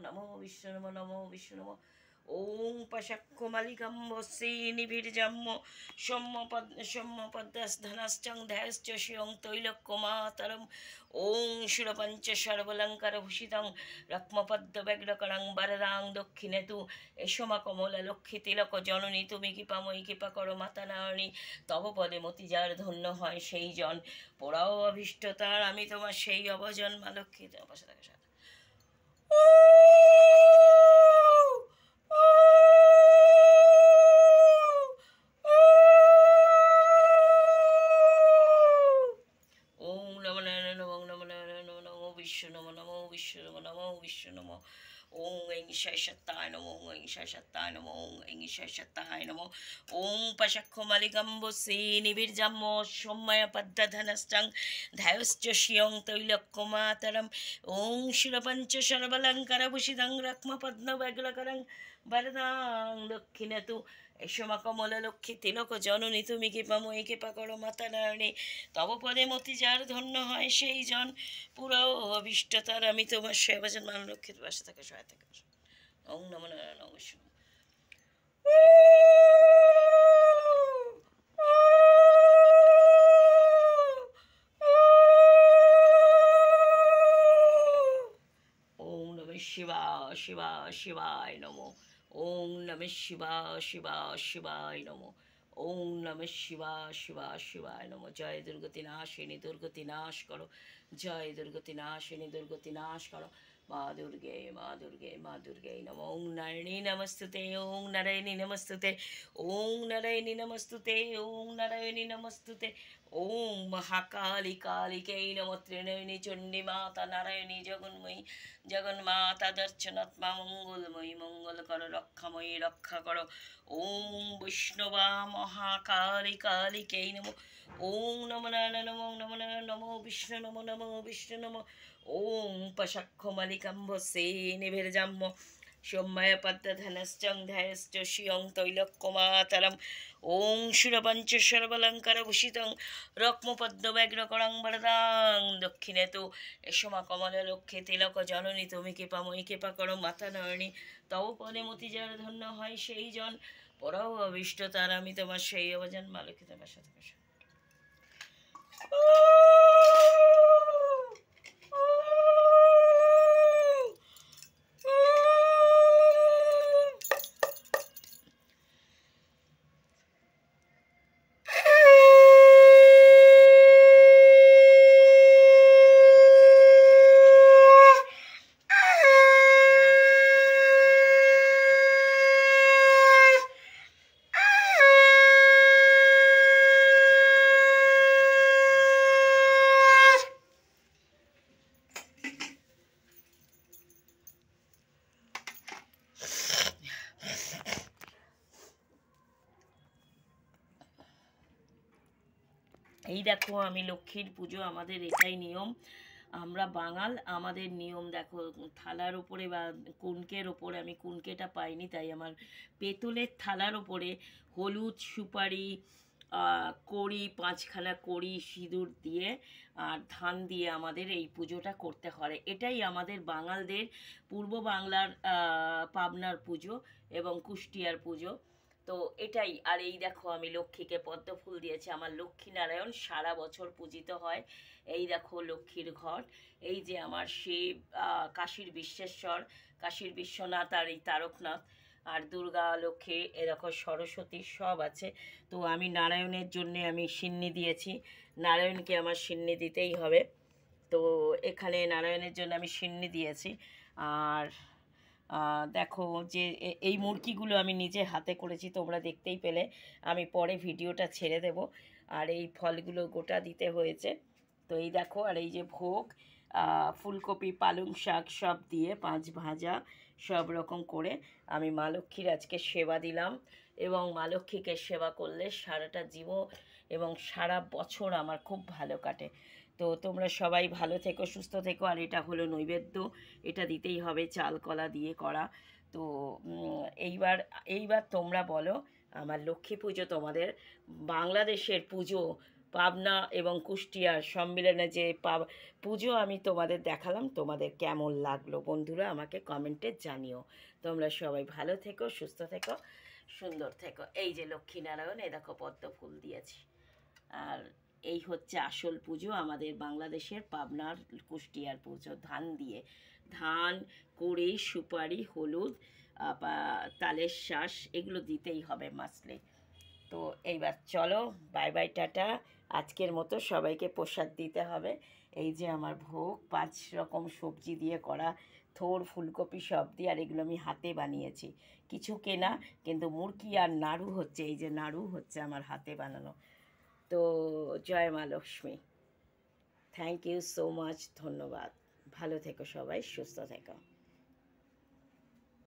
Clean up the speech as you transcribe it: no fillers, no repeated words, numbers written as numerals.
নমো বিষ্ণু নমো নমো বিষ্ণু নমো। ওং পশক্কুমালিকম্বশ্রী নিবিড়জাম্য সৌম্যপদ্মধনশ্চং ধ্যায়শ্চ শিয়ং তৈলক্যমাতরম। ওং সুরপঞ্চ সর্বলঙ্কারভূষিতং রক্মপদ্মব্যগ্রকরং বরদাং দক্ষিণে তু এসমা কমলা লক্ষ্মী তিলক জননী তুমি কৃপাময়ী কৃপা করো মাতা নারায়ণী। তব পদে মতি যার ধন্য হয় সেই জন পোড়াও অভীষ্ট তার আমি তোমার সেই অবজন মা লক্ষ্মী। তোমার পাশে থাকা সাথে ওম নমো নারায়ণ নমো নমো নারায়ণ নমো নমো বিষ্ণু নমো নমো বিষ্ণু নমো নমো বিষ্ণু নমো। ওং ঐং সত্তায় নমো ওং ঐং সত্তায় নমো ওং ঐং সত্তায় নমো। ওং পশক্কুমালিকম্বশ্রী নিবিড়জাম্য সৌম্যপদ্মধনশ্চং ধ্যায়শ্চ শিয়ং তৈলক্যমাতরম। ওং শিরপঞ্চ সর্বলঙ্কারভূষিতং রক্মপদ্মব্যগ্রকরং বরদাং দক্ষিণে তু এসমা কমলা লক্ষ্মী তিলক জননী তুমি কৃপাময়ী কৃপা করো মাতা নারায়ণী। তব পদে মতি যার ধন্য হয় সেই জন পুরাও অভীষ্ট তার আমি তোমার সেবাজন মান লক্ষ্মীর পাশে থাকা সহায় থাকা। ওং নমো নারায়ণ নমো বিষ্ণু। ওং নমঃ শিবায় শিবায় শিবায় নমঃ। ওং নমঃ শিবায় শিবায় শিবায় নমঃ। ওং নমঃ শিবায় শিবায় শিবায় নমঃ। জয় দুর্গতি নাশিনী দুর্গতি নাশ করো, জয় দুর্গতি নাশিনী দুর্গতি নাশ করো। মা দুর্গে মা দুর্গে মা দুর্গে নমঃ। ওং নারায়ণী নমস্তুতে ওং নারায়ণী নমস্তুতে ওং নারায়ণী নমস্তুতে ওং নারায়ণী নমস্তুতে। ওং মহাকালী কালিकै নমঃ। ত্রিনয়নী চণ্ডী মাতা নারায়ণী জগন্ময়ী জগন্মাতা দর্শনাত্মা মঙ্গলময়ী মঙ্গল করো রক্ষাময়ী রক্ষা করো। ওং বৈষ্ণবা মহাকালী কালিकै নমঃ। ওং নমো নারায়ণ নমো নমো নারায়ণ নমো বিষ্ণু নমো নমো বিষ্ণু নমো। ওং পশক্কুমালিকম্বশ্রী নিবিড়জাম্য সৌম্যপদ্মধনশ্চং ধ্যায়শ্চ শিয়ং তৈলক্যমাতরম। ওং সুরপঞ্চ সর্বলঙ্কারভূষিতং রক্মপদ্মব্যগ্রকরং বরদাং দক্ষিণে তু এসমা কমলা লক্ষ্মী তিলক জননী তুমি কৃপাময়ী কৃপা করো মাতা নারায়ণী। তব পদে মতি যার ধন্য হয় সেই জন পরাও অভীষ্ট তার আমি তোমার সেই অবজন মা লক্ষ্মী তোমার সাথে পাশে। এই দেখো আমি লক্ষ্মীর পুজো, আমাদের এটাই নিয়ম, আমরা বাঙাল, আমাদের নিয়ম দেখো থালার ওপরে বা কুনকের ওপরে, আমি কুনকেটা পাইনি তাই আমার পেতলের থালার ওপরে হলুদ সুপারি কড়ি 5খানা কড়ি সিঁদুর দিয়ে আর ধান দিয়ে আমাদের এই পুজোটা করতে হয়। এটাই আমাদের বাঙালদের পূর্ব বাংলার পাবনার পুজো এবং কুষ্টিয়ার পুজো। তো এটাই। আর এই দেখো আমি লক্ষ্মীকে পদ্ম ফুল দিয়েছি, আমার লক্ষ্মীনারায়ণ সারা বছর পূজিত হয়। এই দেখো লক্ষ্মীর ঘট, এই যে আমার শিব, কাশীর বিশ্বেশ্বর, কাশীর বিশ্বনাথ আর এই তারকনাথ, আর দুর্গা লক্ষ্মী এরকম সরস্বতী সব আছে। তো আমি নারায়ণের জন্যে আমি সিন্নি দিয়েছি, নারায়ণকে আমার সিন্নি দিতেই হবে। তো এখানে নারায়ণের জন্য আমি সিন্নি দিয়েছি। আর দেখো যে এই মুরগিগুলো আমি নিজে হাতে করেছি, তোমরা দেখতেই পেলে, আমি পরে ভিডিওটা ছেড়ে দেব। আর এই ফলগুলো গোটা দিতে হয়েছে। তো এই দেখো, আর এই যে ভোগ ফুলকপি পালং শাক সব দিয়ে 5 ভাজা সব রকম করে আমি মা লক্ষ্মীর আজকে সেবা দিলাম। এবং মা লক্ষ্মীকে সেবা করলে সারাটা জীবন এবং সারা বছর আমার খুব ভালো কাটে। তো তোমরা সবাই ভালো থেকো, সুস্থ থেকো। আর এটা হলো নৈবেদ্য, এটা দিতেই হবে, চাল কলা দিয়ে করা। তো এইবার তোমরা বলো, আমার লক্ষ্মী পুজো, তোমাদের বাংলাদেশের পুজো পাবনা এবং কুষ্টিয়ার সম্মিলনে যে পুজো আমি তোমাদের দেখালাম, তোমাদের কেমন লাগলো বন্ধুরা আমাকে কমেন্টে জানিও। তোমরা সবাই ভালো থেকো, সুস্থ থেকো, সুন্দর থেকো। এই যে লক্ষ্মীনারায়ণ, এ দেখো পদ্ম ফুল দিয়েছি। আর এই হচ্ছে আসল পুজো আমাদের বাংলাদেশের, পাবনার কুষ্টিয়ার পুজো ধান দিয়ে। ধান, কুড়ি, সুপারি, হলুদ, তালের শ্বাস, এগুলো দিতেই হবে মাসলে। তো এইবার চলো, বাই বাই, টাটা। আজকের মতো সবাইকে প্রসাদ দিতে হবে। এই যে আমার ভোগ, 5 রকম সবজি দিয়ে করা, থোর, ফুলকপি সব দিয়ে, আর এগুলো আমি হাতে বানিয়েছি, কিছু কেনা। কিন্তু মুরকি আর নাড়ু হচ্ছে, এই যে নাড়ু হচ্ছে আমার হাতে বানানো। তো জয় মা Lakshmi. Thank you so much, ধন্যবাদ। ভালো থেকো সবাই, সুস্থ থেকো।